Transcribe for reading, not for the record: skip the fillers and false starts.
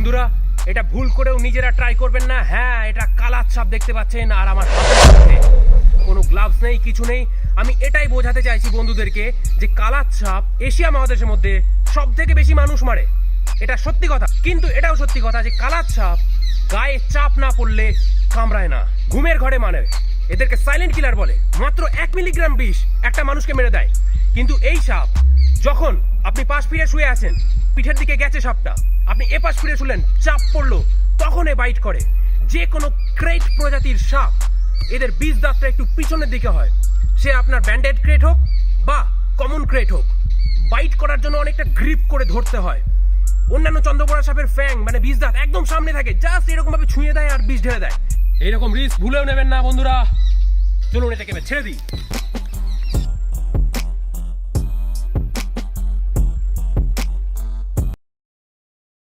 বন্ধুরা এটা ভুল করেও নিজেরা ট্রাই করবেন না। হ্যাঁ, এটা কালার ছাপ দেখতে পাচ্ছেন, আর আমার হাতের মধ্যে কোনো গ্লাভস নেই, কিছু নেই। আমি এটাই বোঝাতে চাইছি বন্ধুদেরকে যে কালার ছাপ এশিয়া মহাদেশের মধ্যে সব থেকে বেশি মানুষ মারে, এটা সত্যি কথা। কিন্তু এটাও সত্যি কথা যে কালার ছাপ গায়ে চাপ না পড়লে কামড়ায় না, ঘুমের ঘরে মানে। এদেরকে সাইলেন্ট কিলার বলে। মাত্র 1 মিলিগ্রাম বিষ একটা মানুষকে মেরে দেয়। কিন্তু এই সাপ যখন আপনি পাশ ফিরে শুয়ে আছেন, পিঠের দিকে গেছে সাপটা, আপনি এপাশ ফিরে শুলেন, চাপ পড়লো, তখন এ বাইট করে। যে কোনো ক্রেট প্রজাতির সাপ এদের বিষ দাঁতটা একটু পিছনের দিকে হয়, সে আপনার ব্যান্ডেড ক্রেট হোক বা কমন ক্রেট হোক, বাইট করার জন্য অনেকটা গ্রিপ করে ধরতে হয়। অন্যান্য চন্দ্রপড়া সাপের ফ্যাং মানে বিষ দাঁত একদম সামনে থাকে, জাস্ট এরকম ভাবে ছুঁয়ে দেয় আর বিষ ঢেলে দেয়। এইরকম রিস্ক ভুলেও নেবেন না বন্ধুরা। চলুন এটাকে ছেড়ে দিই।